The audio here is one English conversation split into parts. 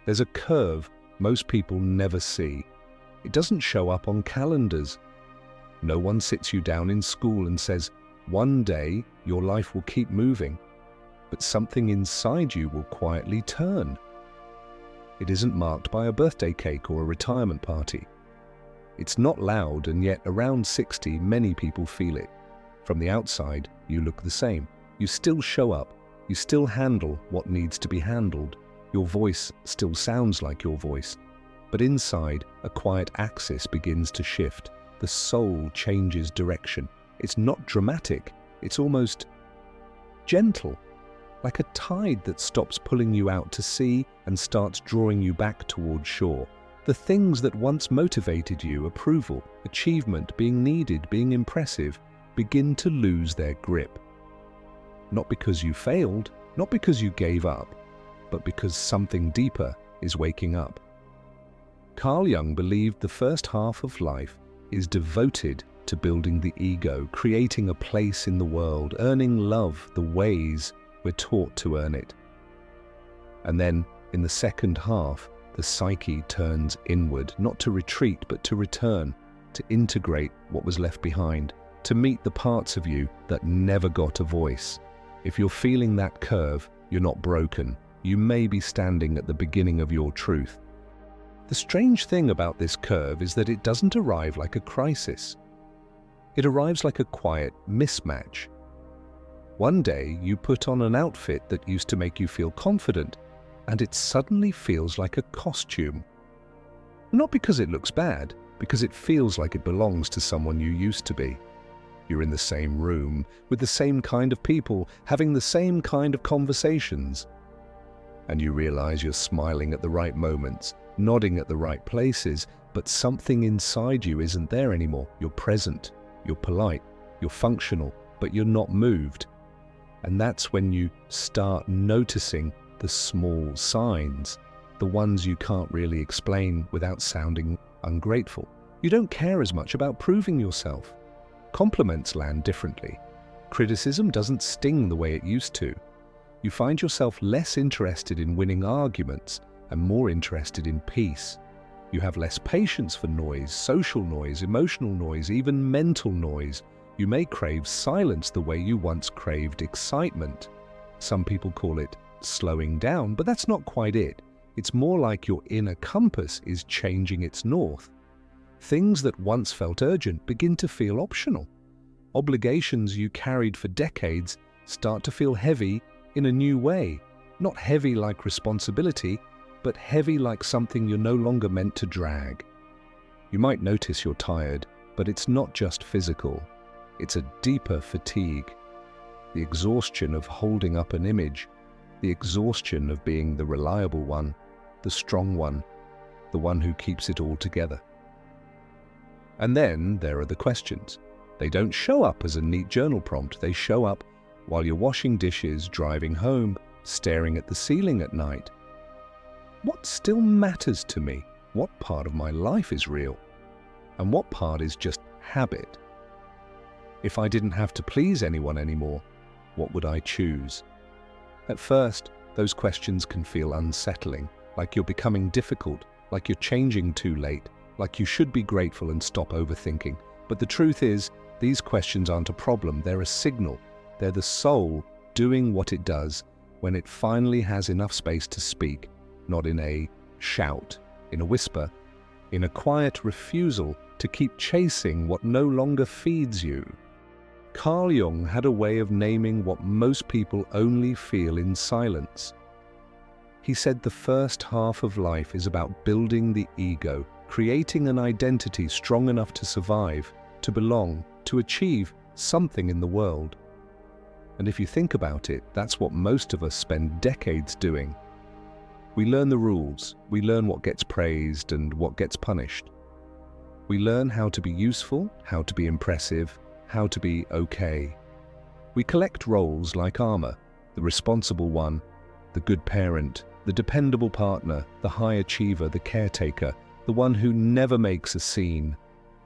There's a curve most people never see. It doesn't show up on calendars. No one sits you down in school and says, one day your life will keep moving, but something inside you will quietly turn. It isn't marked by a birthday cake or a retirement party. It's not loud, and yet around 60, many people feel it. From the outside, you look the same. You still show up. You still handle what needs to be handled. Your voice still sounds like your voice. But inside, a quiet axis begins to shift. The soul changes direction. It's not dramatic. It's almost gentle, like a tide that stops pulling you out to sea and starts drawing you back toward shore. The things that once motivated you, approval, achievement, being needed, being impressive, begin to lose their grip. Not because you failed, not because you gave up, but because something deeper is waking up. Carl Jung believed the first half of life is devoted to building the ego, creating a place in the world, earning love the ways we're taught to earn it. And then, in the second half, the psyche turns inward, not to retreat, but to return, to integrate what was left behind, to meet the parts of you that never got a voice. If you're feeling that curve, you're not broken. You may be standing at the beginning of your truth. The strange thing about this curve is that it doesn't arrive like a crisis. It arrives like a quiet mismatch. One day, you put on an outfit that used to make you feel confident, and it suddenly feels like a costume. Not because it looks bad, because it feels like it belongs to someone you used to be. You're in the same room, with the same kind of people, having the same kind of conversations. And you realize you're smiling at the right moments, nodding at the right places, but something inside you isn't there anymore. You're present, you're polite, you're functional, but you're not moved. And that's when you start noticing the small signs, the ones you can't really explain without sounding ungrateful. You don't care as much about proving yourself. Compliments land differently. Criticism doesn't sting the way it used to. You find yourself less interested in winning arguments and more interested in peace. You have less patience for noise, social noise, emotional noise, even mental noise. You may crave silence the way you once craved excitement. Some people call it slowing down, but that's not quite it. It's more like your inner compass is changing its north. Things that once felt urgent begin to feel optional. Obligations you carried for decades start to feel heavy in a new way. Not heavy like responsibility, but heavy like something you're no longer meant to drag. You might notice you're tired, but it's not just physical. It's a deeper fatigue. The exhaustion of holding up an image. The exhaustion of being the reliable one, the strong one, the one who keeps it all together. And then there are the questions. They don't show up as a neat journal prompt. They show up while you're washing dishes, driving home, staring at the ceiling at night. What still matters to me? What part of my life is real? And what part is just habit? If I didn't have to please anyone anymore, what would I choose? At first, those questions can feel unsettling, like you're becoming difficult, like you're changing too late, like you should be grateful and stop overthinking. But the truth is, these questions aren't a problem, they're a signal. They're the soul doing what it does when it finally has enough space to speak, not in a shout, in a whisper, in a quiet refusal to keep chasing what no longer feeds you. Carl Jung had a way of naming what most people only feel in silence. He said the first half of life is about building the ego, creating an identity strong enough to survive, to belong, to achieve something in the world. And if you think about it, that's what most of us spend decades doing. We learn the rules, we learn what gets praised and what gets punished. We learn how to be useful, how to be impressive, how to be okay. We collect roles like armor, the responsible one, the good parent, the dependable partner, the high achiever, the caretaker, the one who never makes a scene.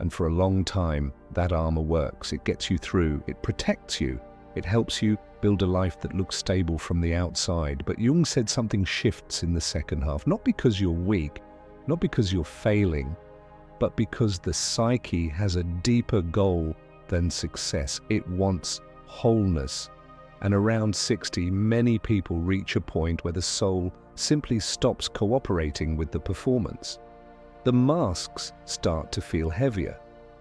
And for a long time, that armor works. It gets you through, it protects you, It helps you build a life that looks stable from the outside. But Jung said something shifts in the second half, not because you're weak, not because you're failing, but because the psyche has a deeper goal than success. It wants wholeness. And around 60, many people reach a point where the soul simply stops cooperating with the performance. The masks start to feel heavier.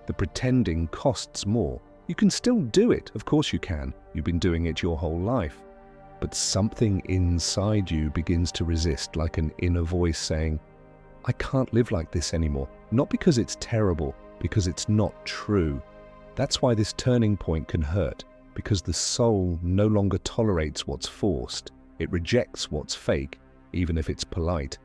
The pretending costs more. You can still do it, of course you can. You've been doing it your whole life. But something inside you begins to resist, like an inner voice saying, I can't live like this anymore. Not because it's terrible, because it's not true. That's why this turning point can hurt, because the soul no longer tolerates what's forced. It rejects what's fake, even if it's polite.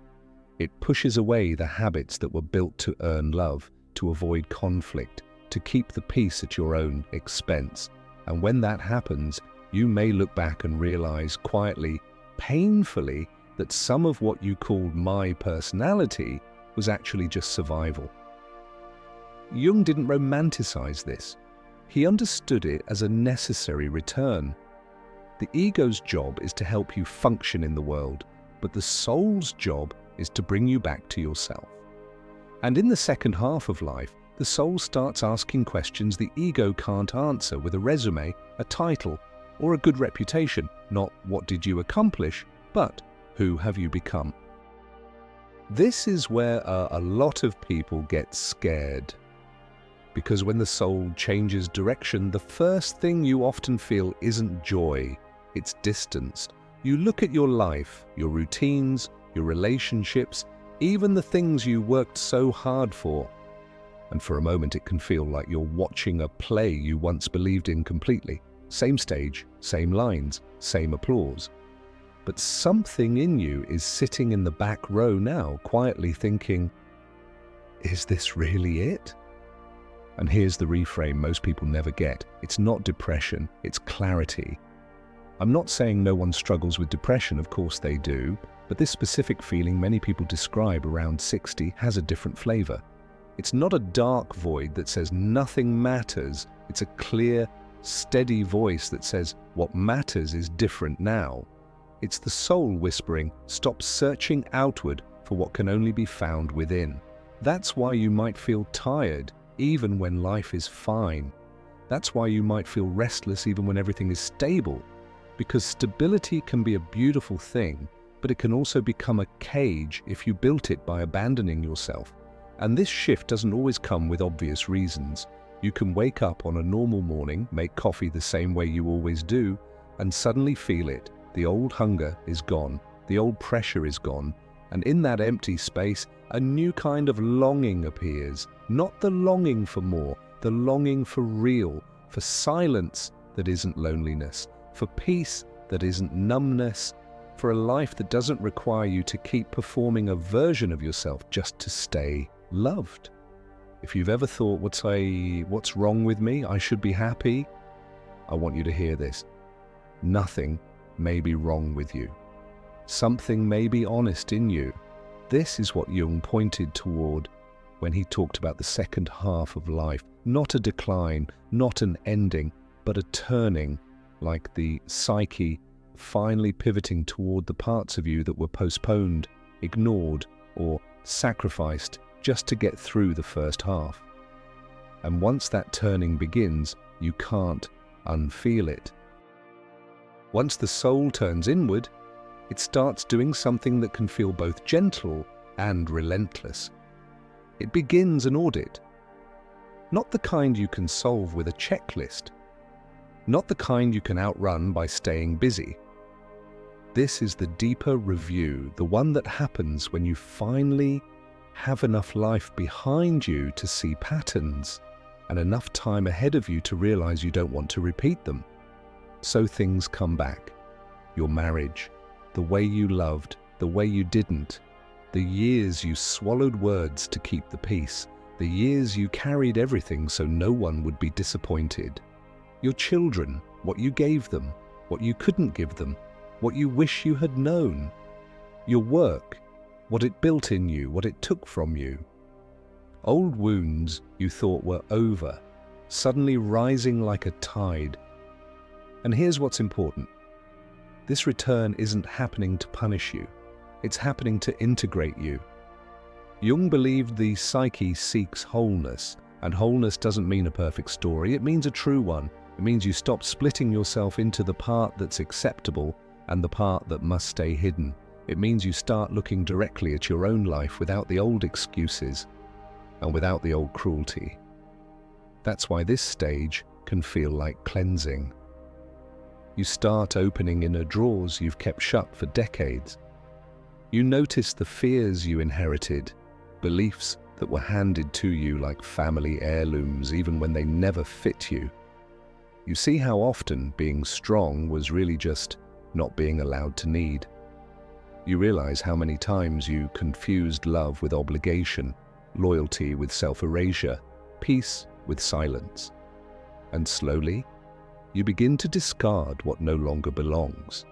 It pushes away the habits that were built to earn love, to avoid conflict, to keep the peace at your own expense. And when that happens, you may look back and realize quietly, painfully, that some of what you called my personality was actually just survival. Jung didn't romanticize this. He understood it as a necessary return. The ego's job is to help you function in the world, but the soul's job is to bring you back to yourself. And in the second half of life, the soul starts asking questions the ego can't answer with a resume, a title, or a good reputation. Not what did you accomplish, but who have you become? This is where a lot of people get scared. Because when the soul changes direction, the first thing you often feel isn't joy, it's distance. You look at your life, your routines, your relationships, even the things you worked so hard for. And for a moment it can feel like you're watching a play you once believed in completely. Same stage, same lines, same applause. But something in you is sitting in the back row now, quietly thinking, is this really it? And here's the reframe most people never get. It's not depression, it's clarity. I'm not saying no one struggles with depression, of course they do, but this specific feeling many people describe around 60 has a different flavor. It's not a dark void that says nothing matters. It's a clear, steady voice that says what matters is different now. It's the soul whispering, stop searching outward for what can only be found within. That's why you might feel tired even when life is fine. That's why you might feel restless even when everything is stable. Because stability can be a beautiful thing, but it can also become a cage if you built it by abandoning yourself. And this shift doesn't always come with obvious reasons. You can wake up on a normal morning, make coffee the same way you always do, and suddenly feel it. The old hunger is gone, the old pressure is gone, and in that empty space, a new kind of longing appears. Not the longing for more, the longing for real, for silence that isn't loneliness, for peace that isn't numbness, for a life that doesn't require you to keep performing a version of yourself just to stay loved. If you've ever thought, what's wrong with me? I should be happy. I want you to hear this. Nothing may be wrong with you. Something may be honest in you. This is what Jung pointed toward when he talked about the second half of life. Not a decline, not an ending, but a turning, like the psyche finally pivoting toward the parts of you that were postponed, ignored, or sacrificed just to get through the first half. And once that turning begins, you can't unfeel it. Once the soul turns inward, it starts doing something that can feel both gentle and relentless. It begins an audit. Not the kind you can solve with a checklist. Not the kind you can outrun by staying busy. This is the deeper review, the one that happens when you finally have enough life behind you to see patterns and enough time ahead of you to realize you don't want to repeat them. So things come back. Your marriage, the way you loved, the way you didn't, the years you swallowed words to keep the peace, the years you carried everything so no one would be disappointed. Your children, what you gave them, what you couldn't give them, what you wish you had known. Your work, what it built in you, what it took from you. Old wounds you thought were over, suddenly rising like a tide. And here's what's important. This return isn't happening to punish you. It's happening to integrate you. Jung believed the psyche seeks wholeness, and wholeness doesn't mean a perfect story, it means a true one. It means you stop splitting yourself into the part that's acceptable and the part that must stay hidden. It means you start looking directly at your own life without the old excuses and without the old cruelty. That's why this stage can feel like cleansing. You start opening inner drawers you've kept shut for decades. You notice the fears you inherited, beliefs that were handed to you like family heirlooms even when they never fit you. You see how often being strong was really just not being allowed to need. You realize how many times you confused love with obligation, loyalty with self-erasure, peace with silence. And slowly, you begin to discard what no longer belongs.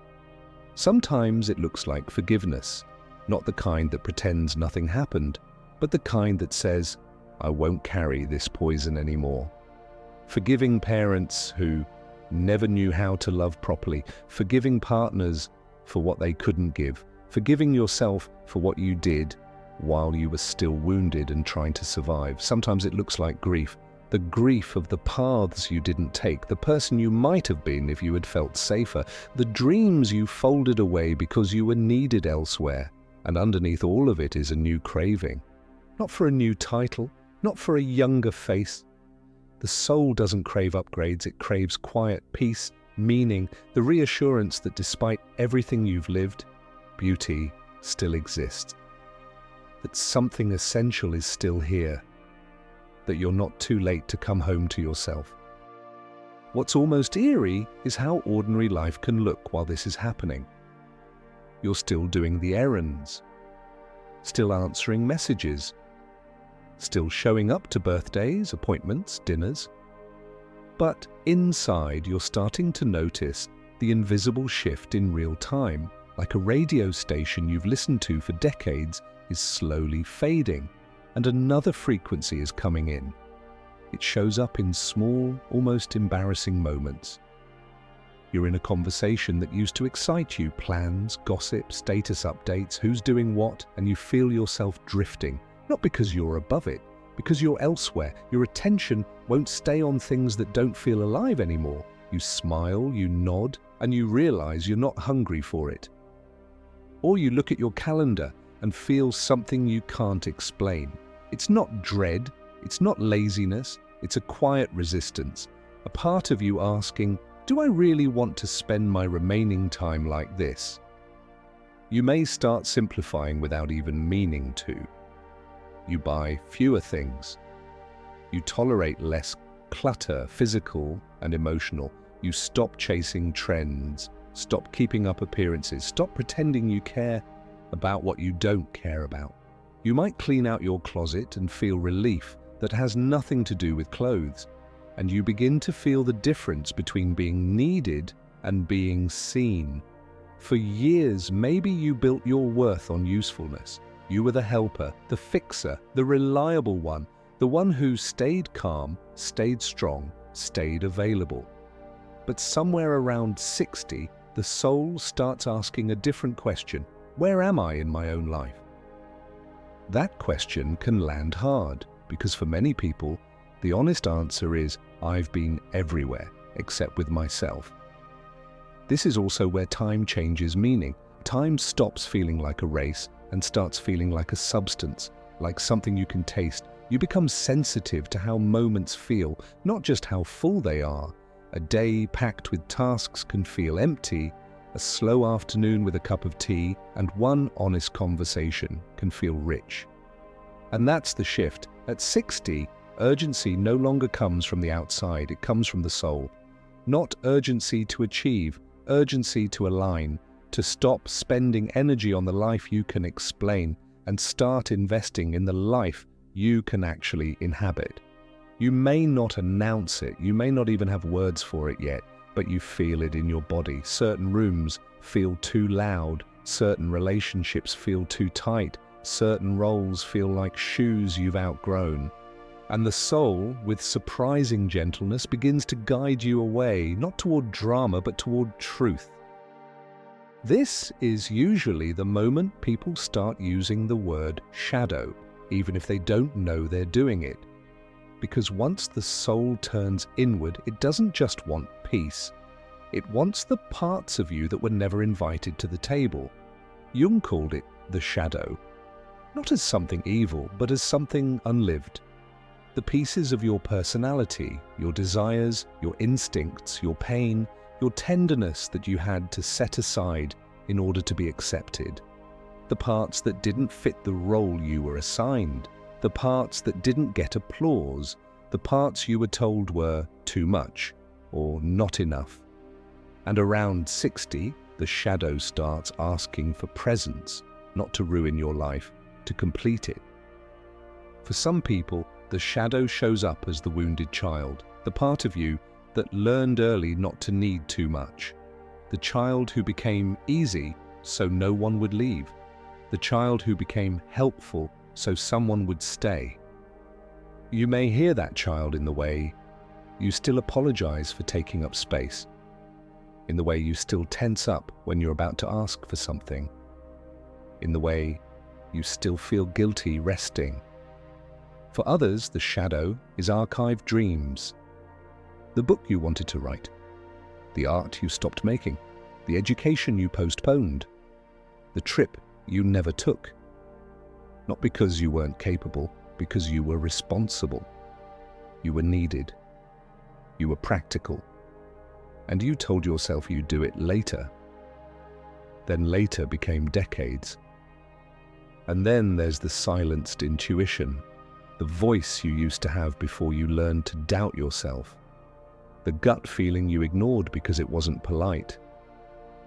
Sometimes it looks like forgiveness, not the kind that pretends nothing happened, but the kind that says, I won't carry this poison anymore. Forgiving parents who never knew how to love properly, forgiving partners for what they couldn't give, forgiving yourself for what you did while you were still wounded and trying to survive. Sometimes it looks like grief, the grief of the paths you didn't take, the person you might have been if you had felt safer, the dreams you folded away because you were needed elsewhere. And underneath all of it is a new craving. Not for a new title, not for a younger face. The soul doesn't crave upgrades, it craves quiet peace, meaning, the reassurance that despite everything you've lived, beauty still exists. That something essential is still here. That you're not too late to come home to yourself. What's almost eerie is how ordinary life can look while this is happening. You're still doing the errands, still answering messages, still showing up to birthdays, appointments, dinners. But inside, you're starting to notice the invisible shift in real time, like a radio station you've listened to for decades is slowly fading, and another frequency is coming in. It shows up in small, almost embarrassing moments. You're in a conversation that used to excite you, plans, gossip, status updates, who's doing what, and you feel yourself drifting. Not because you're above it, because you're elsewhere. Your attention won't stay on things that don't feel alive anymore. You smile, you nod, and you realize you're not hungry for it. Or you look at your calendar and feel something you can't explain. It's not dread, it's not laziness, it's a quiet resistance. A part of you asking, do I really want to spend my remaining time like this? You may start simplifying without even meaning to. You buy fewer things. You tolerate less clutter, physical and emotional. You stop chasing trends, stop keeping up appearances, stop pretending you care about what you don't care about. You might clean out your closet and feel relief that has nothing to do with clothes, and you begin to feel the difference between being needed and being seen. For years, maybe you built your worth on usefulness. You were the helper, the fixer, the reliable one, the one who stayed calm, stayed strong, stayed available. But somewhere around 60, the soul starts asking a different question. Where am I in my own life? That question can land hard, because for many people, the honest answer is, I've been everywhere, except with myself. This is also where time changes meaning. Time stops feeling like a race and starts feeling like a substance, like something you can taste. You become sensitive to how moments feel, not just how full they are. A day packed with tasks can feel empty. A slow afternoon with a cup of tea and one honest conversation can feel rich. And that's the shift. At 60, urgency no longer comes from the outside, it comes from the soul. Not urgency to achieve, urgency to align, to stop spending energy on the life you can explain and start investing in the life you can actually inhabit. You may not announce it, you may not even have words for it yet, but you feel it in your body. Certain rooms feel too loud, certain relationships feel too tight, certain roles feel like shoes you've outgrown. And the soul, with surprising gentleness, begins to guide you away, not toward drama, but toward truth. This is usually the moment people start using the word shadow, even if they don't know they're doing it. Because once the soul turns inward, it doesn't just want peace. It wants the parts of you that were never invited to the table. Jung called it the shadow, not as something evil, but as something unlived. The pieces of your personality, your desires, your instincts, your pain, your tenderness that you had to set aside in order to be accepted. The parts that didn't fit the role you were assigned. The parts that didn't get applause. The parts you were told were too much or not enough. And around 60, the shadow starts asking for presence, not to ruin your life, to complete it. For some people, the shadow shows up as the wounded child, the part of you that learned early not to need too much. The child who became easy so no one would leave. The child who became helpful so someone would stay. You may hear that child in the way you still apologize for taking up space, in the way you still tense up when you're about to ask for something, in the way you still feel guilty resting. For others, the shadow is archived dreams. The book you wanted to write, the art you stopped making, the education you postponed, the trip you never took. Not because you weren't capable, because you were responsible. You were needed. You were practical. And you told yourself you'd do it later. Then later became decades. And then there's the silenced intuition, the voice you used to have before you learned to doubt yourself, the gut feeling you ignored because it wasn't polite,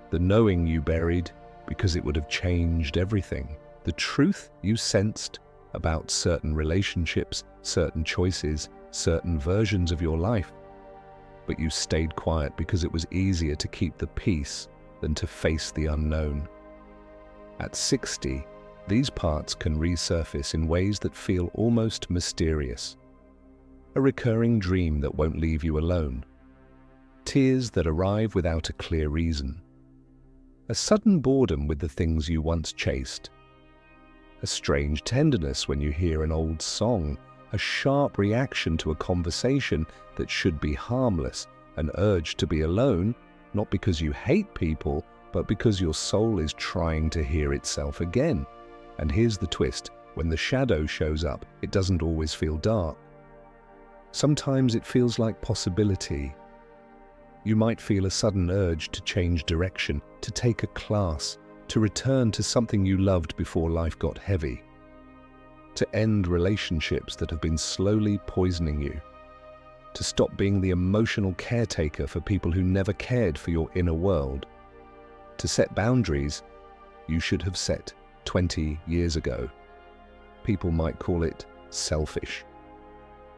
the knowing you buried because it would have changed everything, the truth you sensed about certain relationships, certain choices, certain versions of your life, but you stayed quiet because it was easier to keep the peace than to face the unknown. At 60, these parts can resurface in ways that feel almost mysterious. A recurring dream that won't leave you alone. Tears that arrive without a clear reason. A sudden boredom with the things you once chased. A strange tenderness when you hear an old song. A sharp reaction to a conversation that should be harmless. An urge to be alone, not because you hate people, but because your soul is trying to hear itself again. And here's the twist, when the shadow shows up, it doesn't always feel dark. Sometimes it feels like possibility. You might feel a sudden urge to change direction, to take a class, to return to something you loved before life got heavy, to end relationships that have been slowly poisoning you, to stop being the emotional caretaker for people who never cared for your inner world, to set boundaries you should have set 20 years ago. People might call it selfish.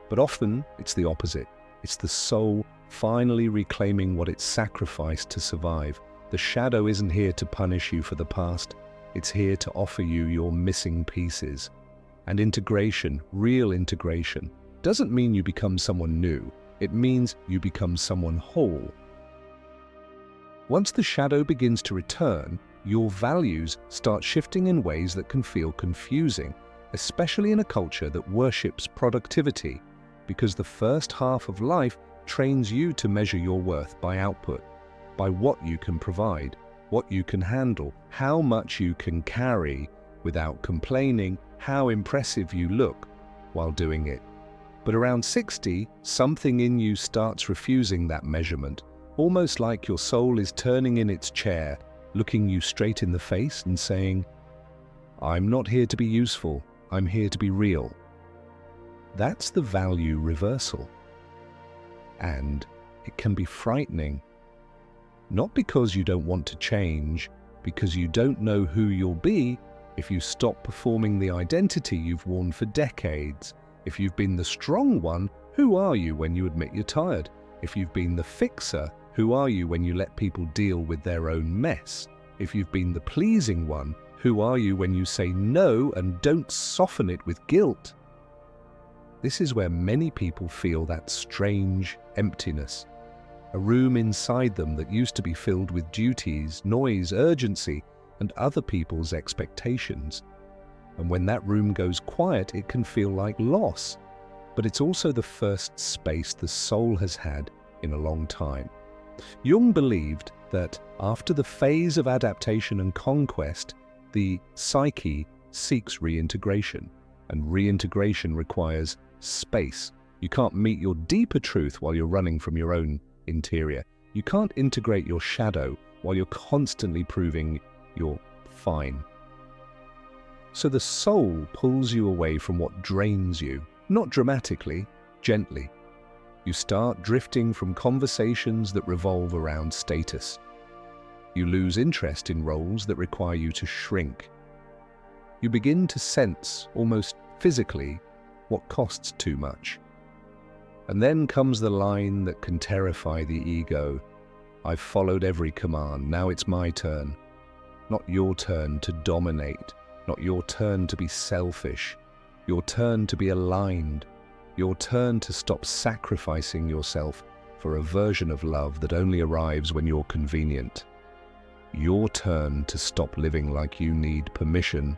But often it's the opposite. It's the soul finally reclaiming what it sacrificed to survive. The shadow isn't here to punish you for the past. It's here to offer you your missing pieces. And integration, real integration, doesn't mean you become someone new. It means you become someone whole. Once the shadow begins to return, your values start shifting in ways that can feel confusing, especially in a culture that worships productivity, because the first half of life trains you to measure your worth by output, by what you can provide, what you can handle, how much you can carry without complaining, how impressive you look while doing it. But around 60, something in you starts refusing that measurement, almost like your soul is turning in its chair, looking you straight in the face and saying, "I'm not here to be useful, I'm here to be real." That's the value reversal. And it can be frightening. Not because you don't want to change, because you don't know who you'll be if you stop performing the identity you've worn for decades. If you've been the strong one, who are you when you admit you're tired? If you've been the fixer, who are you when you let people deal with their own mess? If you've been the pleasing one, who are you when you say no and don't soften it with guilt? This is where many people feel that strange emptiness, a room inside them that used to be filled with duties, noise, urgency, and other people's expectations. And when that room goes quiet, it can feel like loss, but it's also the first space the soul has had in a long time. Jung believed that after the phase of adaptation and conquest, the psyche seeks reintegration, and reintegration requires space. You can't meet your deeper truth while you're running from your own interior. You can't integrate your shadow while you're constantly proving you're fine. So the soul pulls you away from what drains you, not dramatically, gently. You start drifting from conversations that revolve around status. You lose interest in roles that require you to shrink. You begin to sense, almost physically, what costs too much. And then comes the line that can terrify the ego. I've followed every command, now it's my turn. Not your turn to dominate, not your turn to be selfish, your turn to be aligned, your turn to stop sacrificing yourself for a version of love that only arrives when you're convenient. Your turn to stop living like you need permission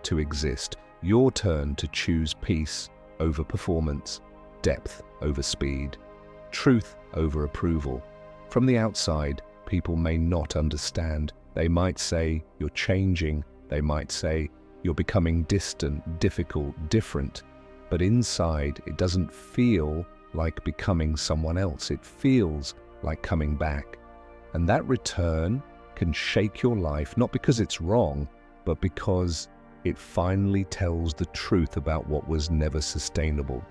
to exist. Your turn to choose peace over performance, depth over speed, truth over approval. From the outside, people may not understand. They might say you're changing. They might say you're becoming distant, difficult, different. But inside, it doesn't feel like becoming someone else. It feels like coming back. And that return can shake your life, not because it's wrong, but because it finally tells the truth about what was never sustainable.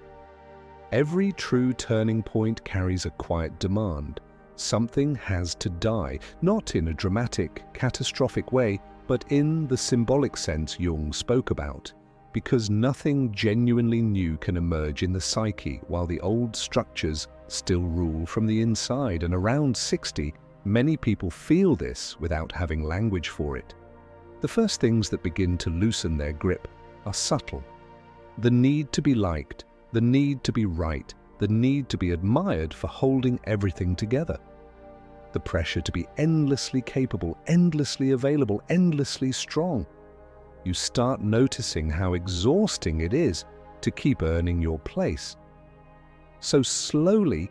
Every true turning point carries a quiet demand. Something has to die, not in a dramatic, catastrophic way, but in the symbolic sense Jung spoke about. Because nothing genuinely new can emerge in the psyche while the old structures still rule from the inside. And around 60, many people feel this without having language for it. The first things that begin to loosen their grip are subtle. The need to be liked, the need to be right, the need to be admired for holding everything together. The pressure to be endlessly capable, endlessly available, endlessly strong. You start noticing how exhausting it is to keep earning your place. So slowly,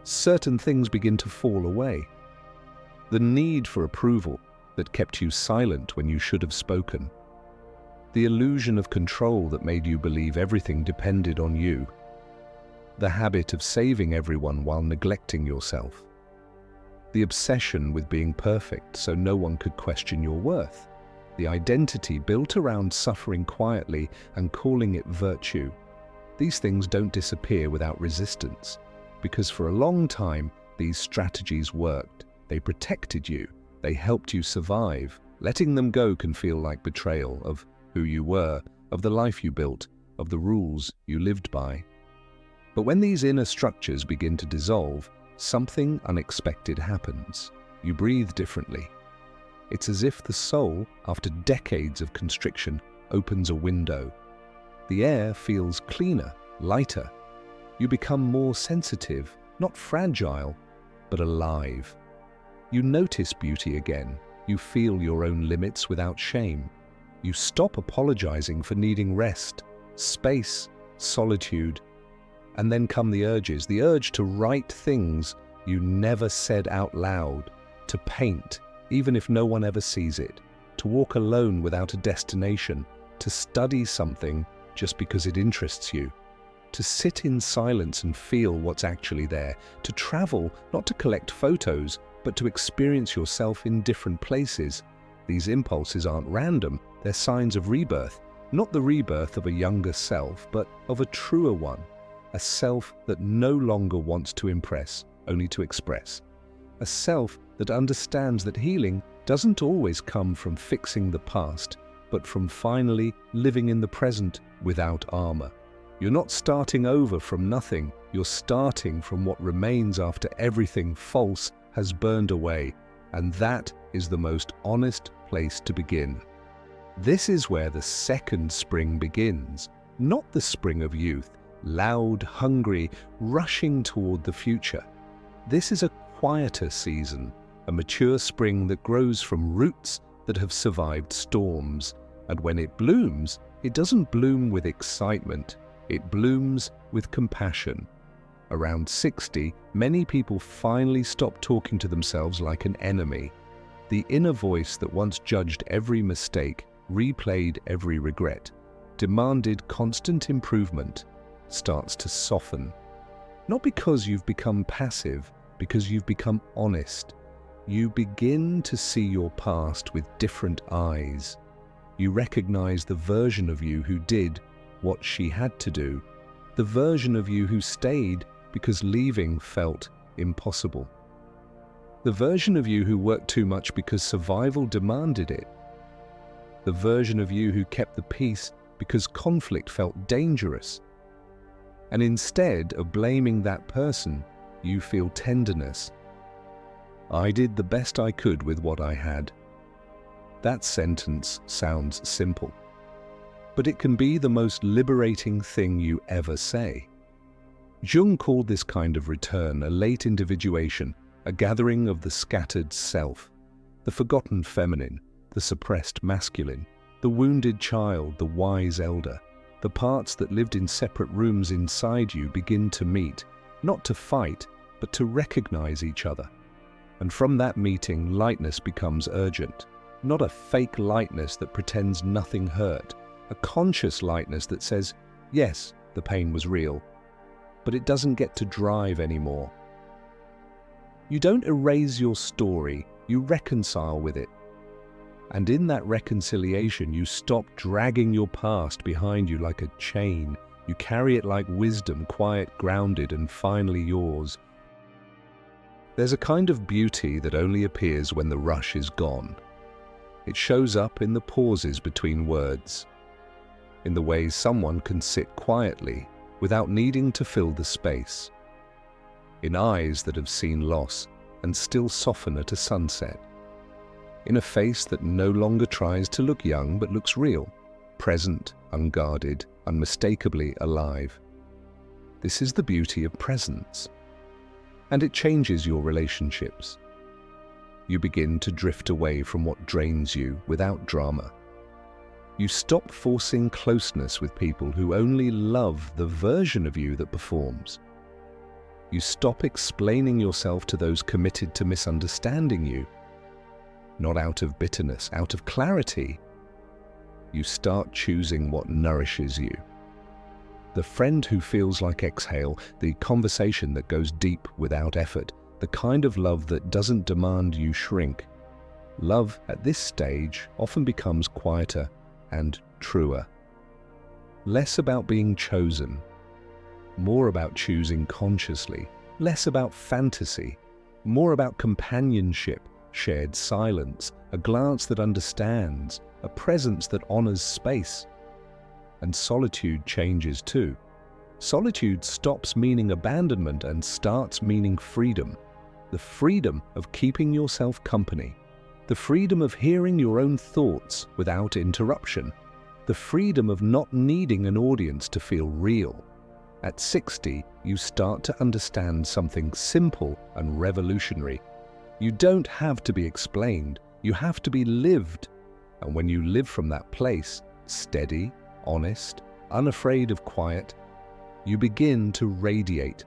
certain things begin to fall away. The need for approval that kept you silent when you should have spoken. The illusion of control that made you believe everything depended on you. The habit of saving everyone while neglecting yourself. The obsession with being perfect so no one could question your worth. The identity built around suffering quietly and calling it virtue. These things don't disappear without resistance, because for a long time these strategies worked. They protected you. They helped you survive. Letting them go can feel like betrayal of who you were, of the life you built, of the rules you lived by. But when these inner structures begin to dissolve, something unexpected happens. You breathe differently. It's as if the soul, after decades of constriction, opens a window. The air feels cleaner, lighter. You become more sensitive, not fragile, but alive. You notice beauty again. You feel your own limits without shame. You stop apologizing for needing rest, space, solitude. And then come the urges, the urge to write things you never said out loud, to paint, even if no one ever sees it, to walk alone without a destination, to study something just because it interests you, to sit in silence and feel what's actually there, to travel, not to collect photos, but to experience yourself in different places. These impulses aren't random, they're signs of rebirth, not the rebirth of a younger self, but of a truer one, a self that no longer wants to impress, only to express. A self that understands that healing doesn't always come from fixing the past, but from finally living in the present without armor. You're not starting over from nothing, you're starting from what remains after everything false has burned away, and that is the most honest place to begin. This is where the second spring begins, not the spring of youth, loud, hungry, rushing toward the future. This is a quieter season, a mature spring that grows from roots that have survived storms. And when it blooms, it doesn't bloom with excitement, it blooms with compassion. Around 60, many people finally stop talking to themselves like an enemy. The inner voice that once judged every mistake, replayed every regret, demanded constant improvement, starts to soften. Not because you've become passive, because you've become honest. You begin to see your past with different eyes. You recognize the version of you who did what she had to do, the version of you who stayed because leaving felt impossible, the version of you who worked too much because survival demanded it, the version of you who kept the peace because conflict felt dangerous. And instead of blaming that person, you feel tenderness. I did the best I could with what I had. That sentence sounds simple, but it can be the most liberating thing you ever say. Jung called this kind of return a late individuation, a gathering of the scattered self, the forgotten feminine, the suppressed masculine, the wounded child, the wise elder. The parts that lived in separate rooms inside you begin to meet, not to fight, but to recognize each other. And from that meeting, lightness becomes urgent. Not a fake lightness that pretends nothing hurt, a conscious lightness that says, yes, the pain was real, but it doesn't get to drive anymore. You don't erase your story, you reconcile with it. And in that reconciliation, you stop dragging your past behind you like a chain. You carry it like wisdom, quiet, grounded, and finally yours. There's a kind of beauty that only appears when the rush is gone. It shows up in the pauses between words, in the way someone can sit quietly without needing to fill the space, in eyes that have seen loss and still soften at a sunset, in a face that no longer tries to look young but looks real, present, unguarded, unmistakably alive. This is the beauty of presence, and it changes your relationships. You begin to drift away from what drains you without drama. You stop forcing closeness with people who only love the version of you that performs. You stop explaining yourself to those committed to misunderstanding you, not out of bitterness, out of clarity. You start choosing what nourishes you. The friend who feels like exhale, the conversation that goes deep without effort, the kind of love that doesn't demand you shrink. Love at this stage often becomes quieter and truer. Less about being chosen, more about choosing consciously, less about fantasy, more about companionship, shared silence, a glance that understands, a presence that honors space. And solitude changes too. Solitude stops meaning abandonment and starts meaning freedom. The freedom of keeping yourself company. The freedom of hearing your own thoughts without interruption. The freedom of not needing an audience to feel real. At 60, you start to understand something simple and revolutionary. You don't have to be explained, you have to be lived. And when you live from that place, steady, honest, unafraid of quiet, you begin to radiate.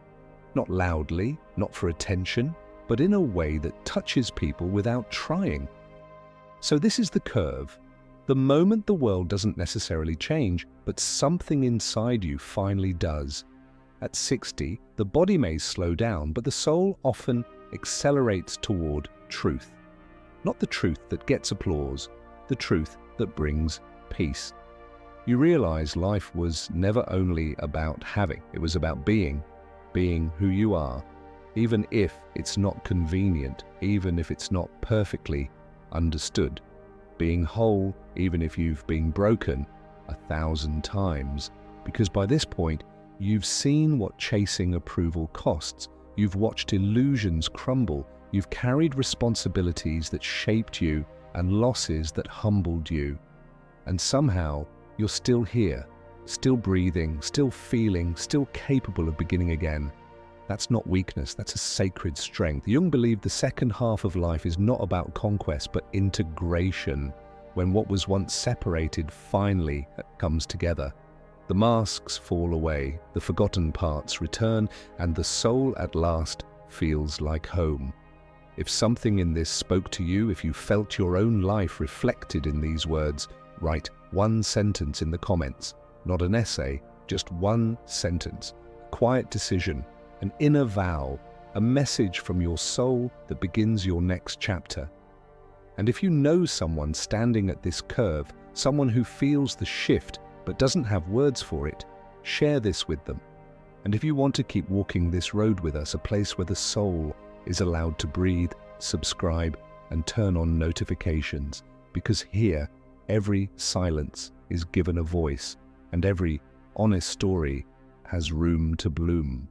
Not loudly, not for attention, but in a way that touches people without trying. So this is the curve. The moment the world doesn't necessarily change, but something inside you finally does. At 60, the body may slow down, but the soul often accelerates toward truth. Not the truth that gets applause, the truth that brings peace. You realize life was never only about having, it was about being who you are, even if it's not convenient, even if it's not perfectly understood. Being whole, even if you've been broken 1,000 times, because by this point, you've seen what chasing approval costs. You've watched illusions crumble. You've carried responsibilities that shaped you and losses that humbled you. And somehow, you're still here, still breathing, still feeling, still capable of beginning again. That's not weakness, that's a sacred strength. Jung believed the second half of life is not about conquest, but integration, when what was once separated finally comes together. The masks fall away, the forgotten parts return, and the soul at last feels like home. If something in this spoke to you, if you felt your own life reflected in these words, write one sentence in the comments. Not an essay, just one sentence. A quiet decision, an inner vow, a message from your soul that begins your next chapter. And if you know someone standing at this curve, someone who feels the shift but doesn't have words for it, share this with them. And if you want to keep walking this road with us, a place where the soul is allowed to breathe, subscribe, and turn on notifications, because here, every silence is given a voice, and every honest story has room to bloom.